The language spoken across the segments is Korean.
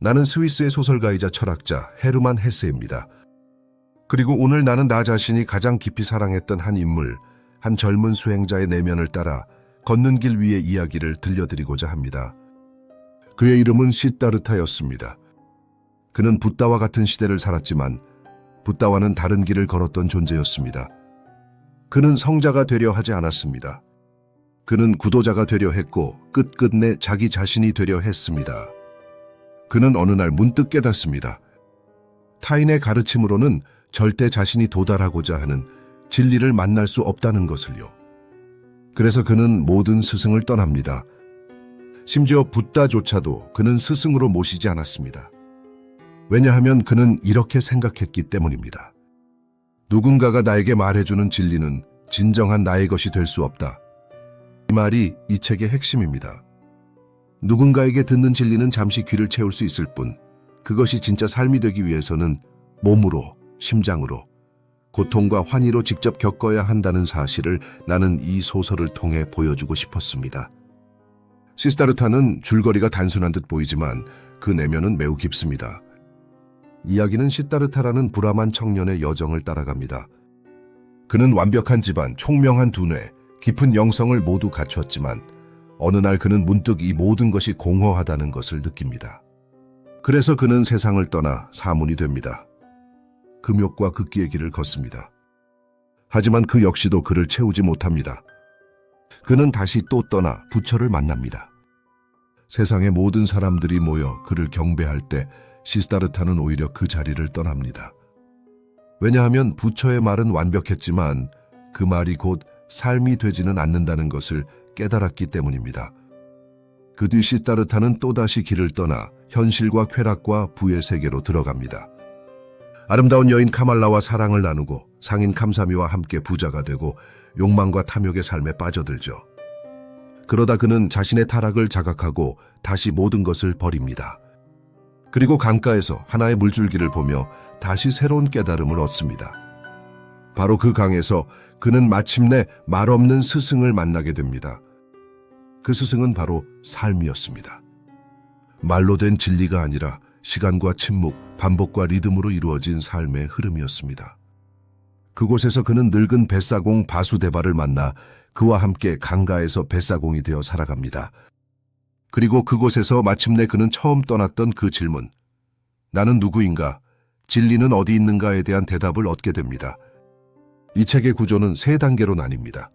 나는 스위스의 소설가이자 철학자 헤르만 헤세입니다. 그리고 오늘 나는 나 자신이 가장 깊이 사랑했던 한 인물, 한 젊은 수행자의 내면을 따라 걷는 길 위의 이야기를 들려드리고자 합니다. 그의 이름은 시다르타였습니다. 그는 붓다와 같은 시대를 살았지만 붓다와는 다른 길을 걸었던 존재였습니다. 그는 성자가 되려 하지 않았습니다. 그는 구도자가 되려 했고 끝끝내 자기 자신이 되려 했습니다. 그는 어느 날 문득 깨닫습니다. 타인의 가르침으로는 절대 자신이 도달하고자 하는 진리를 만날 수 없다는 것을요. 그래서 그는 모든 스승을 떠납니다. 심지어 붓다조차도 그는 스승으로 모시지 않았습니다. 왜냐하면 그는 이렇게 생각했기 때문입니다. 누군가가 나에게 말해주는 진리는 진정한 나의 것이 될 수 없다. 이 말이 이 책의 핵심입니다. 누군가에게 듣는 진리는 잠시 귀를 채울 수 있을 뿐, 그것이 진짜 삶이 되기 위해서는 몸으로, 심장으로, 고통과 환희로 직접 겪어야 한다는 사실을 나는 이 소설을 통해 보여주고 싶었습니다. 시스타르타는 줄거리가 단순한 듯 보이지만 그 내면은 매우 깊습니다. 이야기는 시다르타라는 불암한 청년의 여정을 따라갑니다. 그는 완벽한 집안, 총명한 두뇌, 깊은 영성을 모두 갖추었지만 어느 날 그는 문득 이 모든 것이 공허하다는 것을 느낍니다. 그래서 그는 세상을 떠나 사문이 됩니다. 금욕과 극기의 길을 걷습니다. 하지만 그 역시도 그를 채우지 못합니다. 그는 다시 또 떠나 부처를 만납니다. 세상의 모든 사람들이 모여 그를 경배할 때 시스다르타는 오히려 그 자리를 떠납니다. 왜냐하면 부처의 말은 완벽했지만 그 말이 곧 삶이 되지는 않는다는 것을 깨달았기 때문입니다. 그 뒤 시스다르타는 또다시 길을 떠나 현실과 쾌락과 부의 세계로 들어갑니다. 아름다운 여인 카말라와 사랑을 나누고 상인 감사미와 함께 부자가 되고 욕망과 탐욕의 삶에 빠져들죠. 그러다 그는 자신의 타락을 자각하고 다시 모든 것을 버립니다. 그리고 강가에서 하나의 물줄기를 보며 다시 새로운 깨달음을 얻습니다. 바로 그 강에서 그는 마침내 말없는 스승을 만나게 됩니다. 그 스승은 바로 삶이었습니다. 말로 된 진리가 아니라 시간과 침묵, 반복과 리듬으로 이루어진 삶의 흐름이었습니다. 그곳에서 그는 늙은 뱃사공 바수데바를 만나 그와 함께 강가에서 뱃사공이 되어 살아갑니다. 그리고 그곳에서 마침내 그는 처음 떠났던 그 질문, 나는 누구인가, 진리는 어디 있는가에 대한 대답을 얻게 됩니다. 이 책의 구조는 세 단계로 나뉩니다.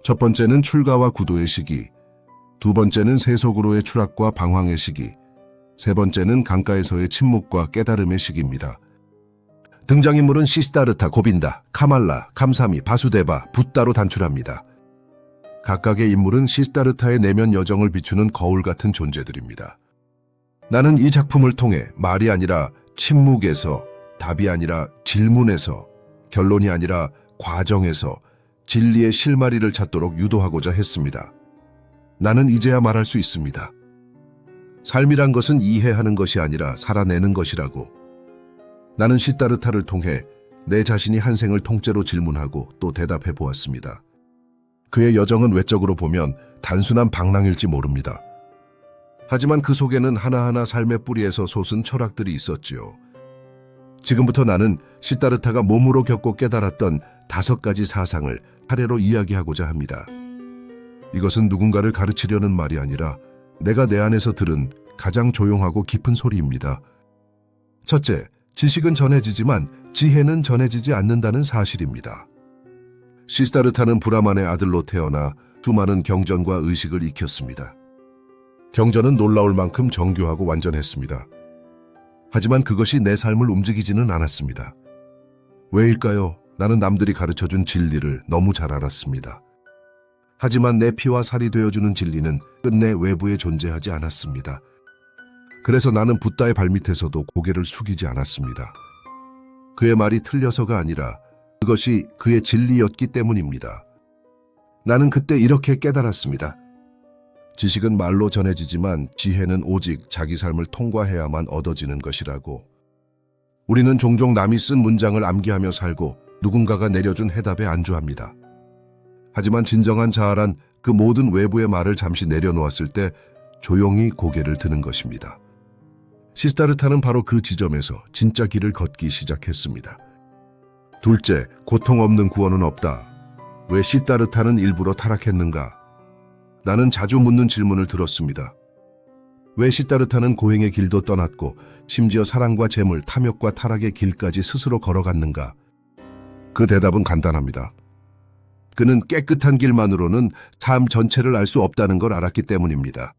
첫 번째는 출가와 구도의 시기, 두 번째는 세속으로의 추락과 방황의 시기, 세 번째는 강가에서의 침묵과 깨달음의 시기입니다. 등장인물은 시스다르타, 고빈다, 카말라, 감사미, 바수데바, 붓다로 단출합니다. 각각의 인물은 시스다르타의 내면 여정을 비추는 거울 같은 존재들입니다. 나는 이 작품을 통해 말이 아니라 침묵에서, 답이 아니라 질문에서, 결론이 아니라 과정에서 진리의 실마리를 찾도록 유도하고자 했습니다. 나는 이제야 말할 수 있습니다. 삶이란 것은 이해하는 것이 아니라 살아내는 것이라고. 나는 시다르타를 통해 내 자신이 한 생을 통째로 질문하고 또 대답해 보았습니다. 그의 여정은 외적으로 보면 단순한 방랑일지 모릅니다. 하지만 그 속에는 하나하나 삶의 뿌리에서 솟은 철학들이 있었지요. 지금부터 나는 시다르타가 몸으로 겪고 깨달았던 5가지 사상을 사례로 이야기하고자 합니다. 이것은 누군가를 가르치려는 말이 아니라 내가 내 안에서 들은 가장 조용하고 깊은 소리입니다. 첫째, 지식은 전해지지만 지혜는 전해지지 않는다는 사실입니다. 시스다르타는 브라만의 아들로 태어나 수많은 경전과 의식을 익혔습니다. 경전은 놀라울 만큼 정교하고 완전했습니다. 하지만 그것이 내 삶을 움직이지는 않았습니다. 왜일까요? 나는 남들이 가르쳐준 진리를 너무 잘 알았습니다. 하지만 내 피와 살이 되어주는 진리는 끝내 외부에 존재하지 않았습니다. 그래서 나는 붓다의 발밑에서도 고개를 숙이지 않았습니다. 그의 말이 틀려서가 아니라 그것이 그의 진리였기 때문입니다. 나는 그때 이렇게 깨달았습니다. 지식은 말로 전해지지만 지혜는 오직 자기 삶을 통과해야만 얻어지는 것이라고. 우리는 종종 남이 쓴 문장을 암기하며 살고 누군가가 내려준 해답에 안주합니다. 하지만 진정한 자아란 그 모든 외부의 말을 잠시 내려놓았을 때 조용히 고개를 드는 것입니다. 시스타르타는 바로 그 지점에서 진짜 길을 걷기 시작했습니다. 둘째, 고통 없는 구원은 없다. 왜 시스타르타는 일부러 타락했는가? 나는 자주 묻는 질문을 들었습니다. 왜 시스타르타는 고행의 길도 떠났고 심지어 사랑과 재물, 탐욕과 타락의 길까지 스스로 걸어갔는가? 그 대답은 간단합니다. 그는 깨끗한 길만으로는 삶 전체를 알 수 없다는 걸 알았기 때문입니다.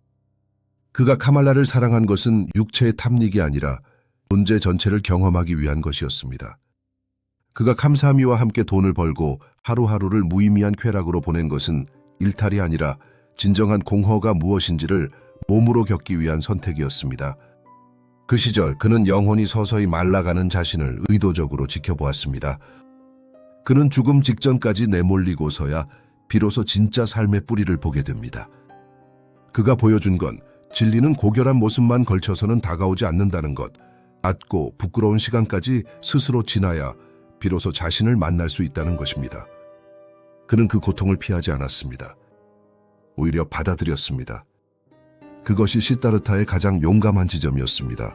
그가 카말라를 사랑한 것은 육체의 탐닉이 아니라 존재 전체를 경험하기 위한 것이었습니다. 그가 감사미와 함께 돈을 벌고 하루하루를 무의미한 쾌락으로 보낸 것은 일탈이 아니라 진정한 공허가 무엇인지를 몸으로 겪기 위한 선택이었습니다. 그 시절 그는 영혼이 서서히 말라가는 자신을 의도적으로 지켜보았습니다. 그는 죽음 직전까지 내몰리고서야 비로소 진짜 삶의 뿌리를 보게 됩니다. 그가 보여준 건 진리는 고결한 모습만 걸쳐서는 다가오지 않는다는 것, 낮고 부끄러운 시간까지 스스로 지나야 비로소 자신을 만날 수 있다는 것입니다. 그는 그 고통을 피하지 않았습니다. 오히려 받아들였습니다. 그것이 시스타르타의 가장 용감한 지점이었습니다.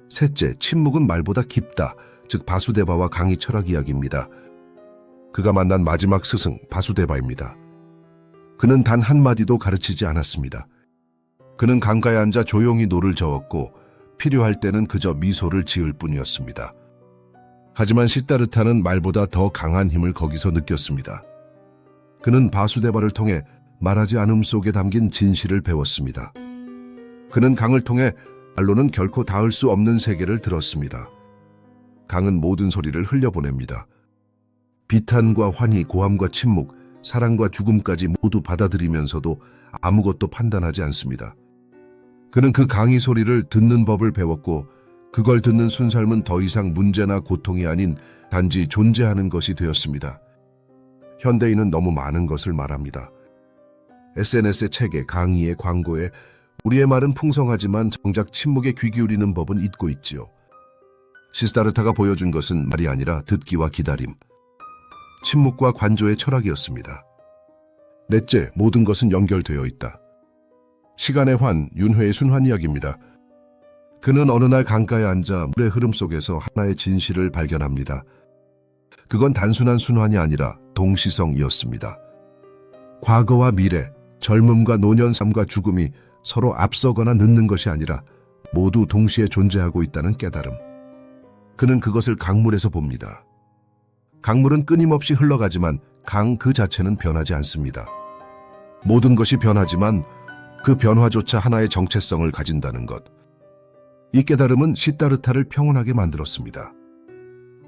셋째, 침묵은 말보다 깊다. 즉 바수데바와 강의 철학 이야기입니다. 그가 만난 마지막 스승 바수데바입니다. 그는 단 한마디도 가르치지 않았습니다. 그는 강가에 앉아 조용히 노를 저었고 필요할 때는 그저 미소를 지을 뿐이었습니다. 하지만 시스타르타는 말보다 더 강한 힘을 거기서 느꼈습니다. 그는 바수데바를 통해 말하지 않음 속에 담긴 진실을 배웠습니다. 그는 강을 통해 말로는 결코 닿을 수 없는 세계를 들었습니다. 강은 모든 소리를 흘려보냅니다. 비탄과 환희, 고함과 침묵, 사랑과 죽음까지 모두 받아들이면서도 아무것도 판단하지 않습니다. 그는 그 강의 소리를 듣는 법을 배웠고 그걸 듣는 순살은 더 이상 문제나 고통이 아닌 단지 존재하는 것이 되었습니다. 현대인은 너무 많은 것을 말합니다. SNS의 책에, 강의에, 광고에 우리의 말은 풍성하지만 정작 침묵에 귀 기울이는 법은 잊고 있지요. 시스타르타가 보여준 것은 말이 아니라 듣기와 기다림, 침묵과 관조의 철학이었습니다. 넷째, 모든 것은 연결되어 있다. 시간의 환, 윤회의 순환 이야기입니다. 그는 어느 날 강가에 앉아 물의 흐름 속에서 하나의 진실을 발견합니다. 그건 단순한 순환이 아니라 동시성이었습니다. 과거와 미래, 젊음과 노년, 삶과 죽음이 서로 앞서거나 늦는 것이 아니라 모두 동시에 존재하고 있다는 깨달음. 그는 그것을 강물에서 봅니다. 강물은 끊임없이 흘러가지만 강 그 자체는 변하지 않습니다. 모든 것이 변하지만 그 변화조차 하나의 정체성을 가진다는 것. 이 깨달음은 시스타르타를 평온하게 만들었습니다.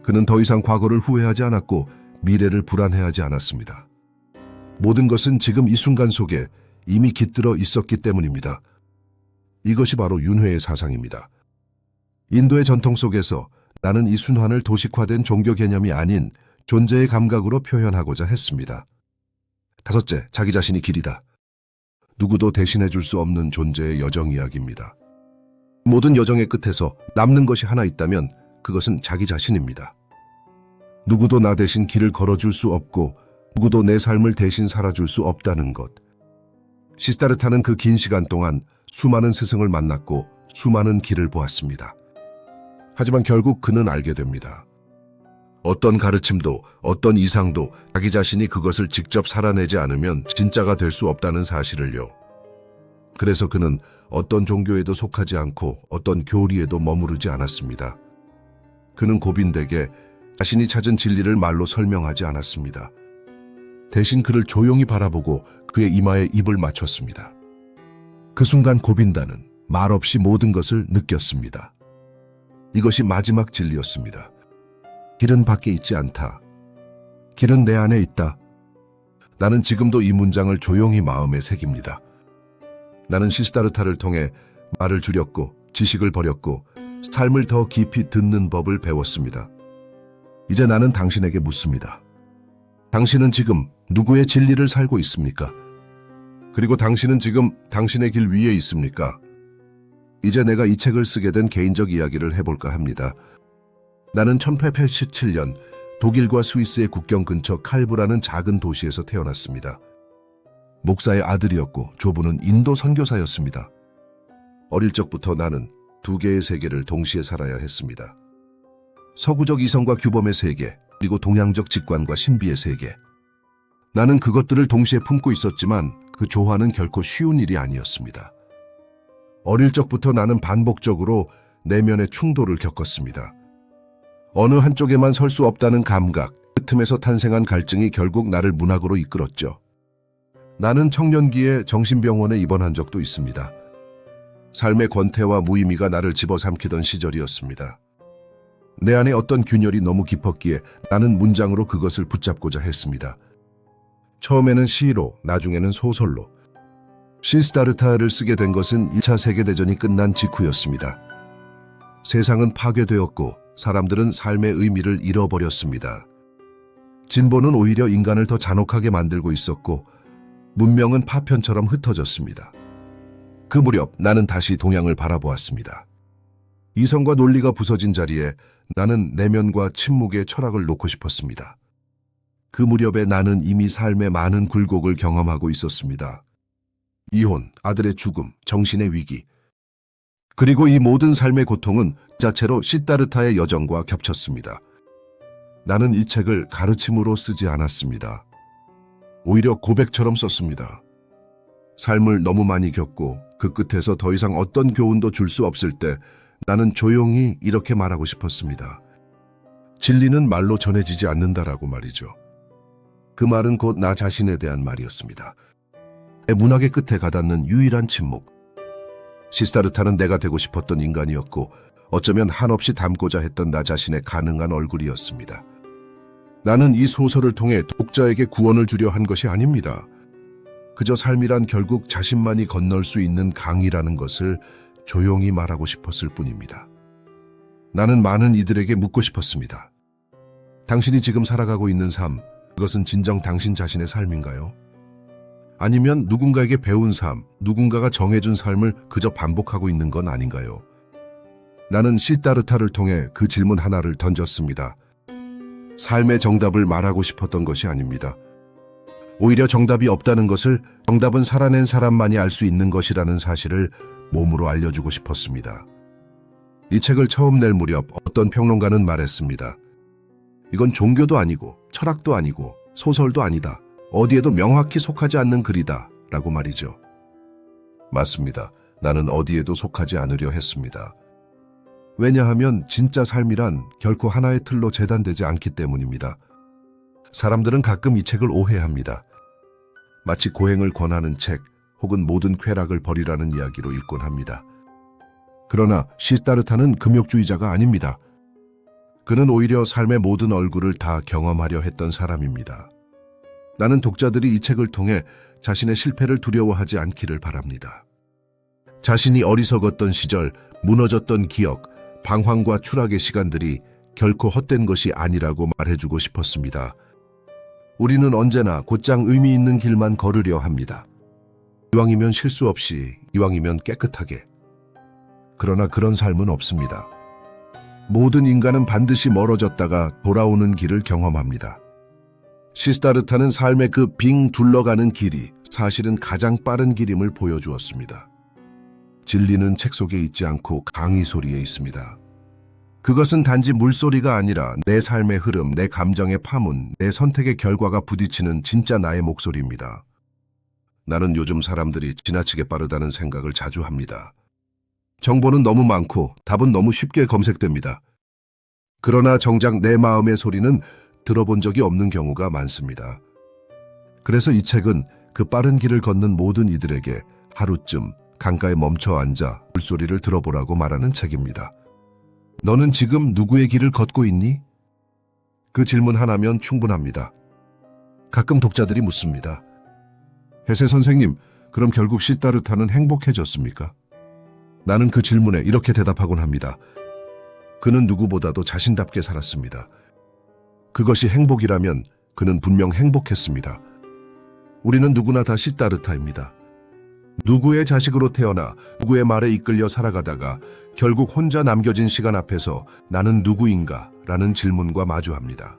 그는 더 이상 과거를 후회하지 않았고 미래를 불안해하지 않았습니다. 모든 것은 지금 이 순간 속에 이미 깃들어 있었기 때문입니다. 이것이 바로 윤회의 사상입니다. 인도의 전통 속에서 나는 이 순환을 도식화된 종교 개념이 아닌 존재의 감각으로 표현하고자 했습니다. 다섯째, 자기 자신이 길이다. 누구도 대신해 줄 수 없는 존재의 여정 이야기입니다. 모든 여정의 끝에서 남는 것이 하나 있다면 그것은 자기 자신입니다. 누구도 나 대신 길을 걸어줄 수 없고 누구도 내 삶을 대신 살아줄 수 없다는 것. 시스타르타는 그 긴 시간 동안 수많은 스승을 만났고 수많은 길을 보았습니다. 하지만 결국 그는 알게 됩니다. 어떤 가르침도 어떤 이상도 자기 자신이 그것을 직접 살아내지 않으면 진짜가 될 수 없다는 사실을요. 그래서 그는 어떤 종교에도 속하지 않고 어떤 교리에도 머무르지 않았습니다. 그는 고빈되게 자신이 찾은 진리를 말로 설명하지 않았습니다. 대신 그를 조용히 바라보고 그의 이마에 입을 맞췄습니다. 그 순간 고빈다는 말없이 모든 것을 느꼈습니다. 이것이 마지막 진리였습니다. 길은 밖에 있지 않다. 길은 내 안에 있다. 나는 지금도 이 문장을 조용히 마음에 새깁니다. 나는 시스타르타를 통해 말을 줄였고 지식을 버렸고 삶을 더 깊이 듣는 법을 배웠습니다. 이제 나는 당신에게 묻습니다. 당신은 지금 누구의 진리를 살고 있습니까? 그리고 당신은 지금 당신의 길 위에 있습니까? 이제 내가 이 책을 쓰게 된 개인적 이야기를 해볼까 합니다. 나는 1887년 독일과 스위스의 국경 근처 칼브라는 작은 도시에서 태어났습니다. 목사의 아들이었고 조부는 인도 선교사였습니다. 어릴 적부터 나는 두 개의 세계를 동시에 살아야 했습니다. 서구적 이성과 규범의 세계, 그리고 동양적 직관과 신비의 세계. 나는 그것들을 동시에 품고 있었지만 그 조화는 결코 쉬운 일이 아니었습니다. 어릴 적부터 나는 반복적으로 내면의 충돌을 겪었습니다. 어느 한쪽에만 설 수 없다는 감각, 그 틈에서 탄생한 갈증이 결국 나를 문학으로 이끌었죠. 나는 청년기에 정신병원에 입원한 적도 있습니다. 삶의 권태와 무의미가 나를 집어삼키던 시절이었습니다. 내 안에 어떤 균열이 너무 깊었기에 나는 문장으로 그것을 붙잡고자 했습니다. 처음에는 시로, 나중에는 소설로. 시스타르타를 쓰게 된 것은 2차 세계대전이 끝난 직후였습니다. 세상은 파괴되었고 사람들은 삶의 의미를 잃어버렸습니다. 진보는 오히려 인간을 더 잔혹하게 만들고 있었고 문명은 파편처럼 흩어졌습니다. 그 무렵 나는 다시 동양을 바라보았습니다. 이성과 논리가 부서진 자리에 나는 내면과 침묵의 철학을 놓고 싶었습니다. 그 무렵에 나는 이미 삶의 많은 굴곡을 경험하고 있었습니다. 이혼, 아들의 죽음, 정신의 위기. 그리고 이 모든 삶의 고통은 자체로 시다르타의 여정과 겹쳤습니다. 나는 이 책을 가르침으로 쓰지 않았습니다. 오히려 고백처럼 썼습니다. 삶을 너무 많이 겪고 그 끝에서 더 이상 어떤 교훈도 줄 수 없을 때 나는 조용히 이렇게 말하고 싶었습니다. 진리는 말로 전해지지 않는다라고 말이죠. 그 말은 곧 나 자신에 대한 말이었습니다. 문학의 끝에 가닿는 유일한 침묵. 시스타르타는 내가 되고 싶었던 인간이었고 어쩌면 한없이 닮고자 했던 나 자신의 가능한 얼굴이었습니다. 나는 이 소설을 통해 독자에게 구원을 주려 한 것이 아닙니다. 그저 삶이란 결국 자신만이 건널 수 있는 강이라는 것을 조용히 말하고 싶었을 뿐입니다. 나는 많은 이들에게 묻고 싶었습니다. 당신이 지금 살아가고 있는 삶, 그것은 진정 당신 자신의 삶인가요? 아니면 누군가에게 배운 삶, 누군가가 정해준 삶을 그저 반복하고 있는 건 아닌가요? 나는 시다르타를 통해 그 질문 하나를 던졌습니다. 삶의 정답을 말하고 싶었던 것이 아닙니다. 오히려 정답이 없다는 것을, 정답은 살아낸 사람만이 알 수 있는 것이라는 사실을 몸으로 알려주고 싶었습니다. 이 책을 처음 낼 무렵 어떤 평론가는 말했습니다. 이건 종교도 아니고 철학도 아니고 소설도 아니다. 어디에도 명확히 속하지 않는 글이다 라고 말이죠. 맞습니다. 나는 어디에도 속하지 않으려 했습니다. 왜냐하면 진짜 삶이란 결코 하나의 틀로 재단되지 않기 때문입니다. 사람들은 가끔 이 책을 오해합니다. 마치 고행을 권하는 책 혹은 모든 쾌락을 버리라는 이야기로 읽곤 합니다. 그러나 시다르타는 금욕주의자가 아닙니다. 그는 오히려 삶의 모든 얼굴을 다 경험하려 했던 사람입니다. 나는 독자들이 이 책을 통해 자신의 실패를 두려워하지 않기를 바랍니다. 자신이 어리석었던 시절, 무너졌던 기억, 방황과 추락의 시간들이 결코 헛된 것이 아니라고 말해주고 싶었습니다. 우리는 언제나 곧장 의미 있는 길만 걸으려 합니다. 이왕이면 실수 없이, 이왕이면 깨끗하게. 그러나 그런 삶은 없습니다. 모든 인간은 반드시 멀어졌다가 돌아오는 길을 경험합니다. 시스타르타는 삶의 그 빙 둘러가는 길이 사실은 가장 빠른 길임을 보여주었습니다. 진리는 책 속에 있지 않고 강의 소리에 있습니다. 그것은 단지 물소리가 아니라 내 삶의 흐름, 내 감정의 파문, 내 선택의 결과가 부딪히는 진짜 나의 목소리입니다. 나는 요즘 사람들이 지나치게 빠르다는 생각을 자주 합니다. 정보는 너무 많고 답은 너무 쉽게 검색됩니다. 그러나 정작 내 마음의 소리는 들어본 적이 없는 경우가 많습니다. 그래서 이 책은 그 빠른 길을 걷는 모든 이들에게 하루쯤 강가에 멈춰 앉아 물소리를 들어보라고 말하는 책입니다. 너는 지금 누구의 길을 걷고 있니? 그 질문 하나면 충분합니다. 가끔 독자들이 묻습니다. 헤세 선생님, 그럼 결국 시다르타는 행복해졌습니까? 나는 그 질문에 이렇게 대답하곤 합니다. 그는 누구보다도 자신답게 살았습니다. 그것이 행복이라면 그는 분명 행복했습니다. 우리는 누구나 다 시다르타입니다. 누구의 자식으로 태어나 누구의 말에 이끌려 살아가다가 결국 혼자 남겨진 시간 앞에서 나는 누구인가? 라는 질문과 마주합니다.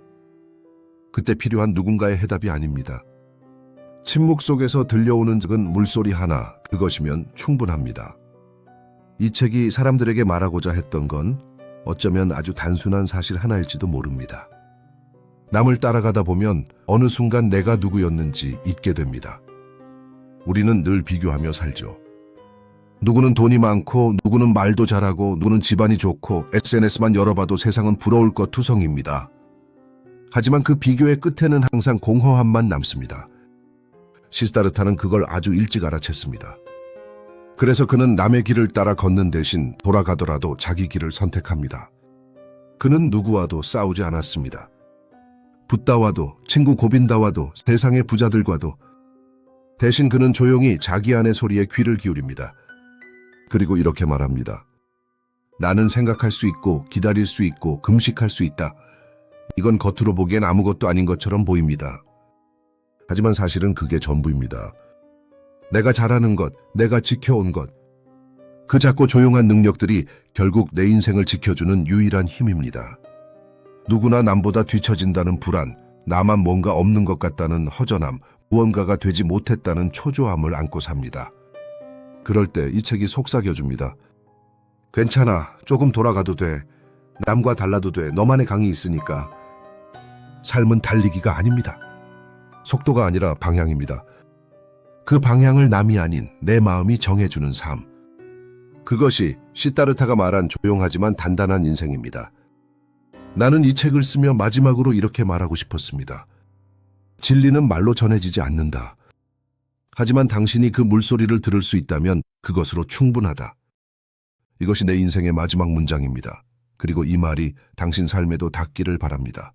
그때 필요한 누군가의 해답이 아닙니다. 침묵 속에서 들려오는 작은 물소리 하나, 그것이면 충분합니다. 이 책이 사람들에게 말하고자 했던 건 어쩌면 아주 단순한 사실 하나일지도 모릅니다. 남을 따라가다 보면 어느 순간 내가 누구였는지 잊게 됩니다. 우리는 늘 비교하며 살죠. 누구는 돈이 많고, 누구는 말도 잘하고, 누구는 집안이 좋고, SNS만 열어봐도 세상은 부러울 것 투성입니다. 하지만 그 비교의 끝에는 항상 공허함만 남습니다. 시스타르타는 그걸 아주 일찍 알아챘습니다. 그래서 그는 남의 길을 따라 걷는 대신 돌아가더라도 자기 길을 선택합니다. 그는 누구와도 싸우지 않았습니다. 붓다와도, 친구 고빈다와도, 세상의 부자들과도. 대신 그는 조용히 자기 안의 소리에 귀를 기울입니다. 그리고 이렇게 말합니다. 나는 생각할 수 있고, 기다릴 수 있고, 금식할 수 있다. 이건 겉으로 보기엔 아무것도 아닌 것처럼 보입니다. 하지만 사실은 그게 전부입니다. 내가 잘하는 것, 내가 지켜온 것, 그 작고 조용한 능력들이 결국 내 인생을 지켜주는 유일한 힘입니다. 누구나 남보다 뒤처진다는 불안, 나만 뭔가 없는 것 같다는 허전함, 무언가가 되지 못했다는 초조함을 안고 삽니다. 그럴 때 이 책이 속삭여줍니다. 괜찮아, 조금 돌아가도 돼. 남과 달라도 돼. 너만의 강이 있으니까. 삶은 달리기가 아닙니다. 속도가 아니라 방향입니다. 그 방향을 남이 아닌 내 마음이 정해주는 삶. 그것이 시타르타가 말한 조용하지만 단단한 인생입니다. 나는 이 책을 쓰며 마지막으로 이렇게 말하고 싶었습니다. 진리는 말로 전해지지 않는다. 하지만 당신이 그 물소리를 들을 수 있다면 그것으로 충분하다. 이것이 내 인생의 마지막 문장입니다. 그리고 이 말이 당신 삶에도 닿기를 바랍니다.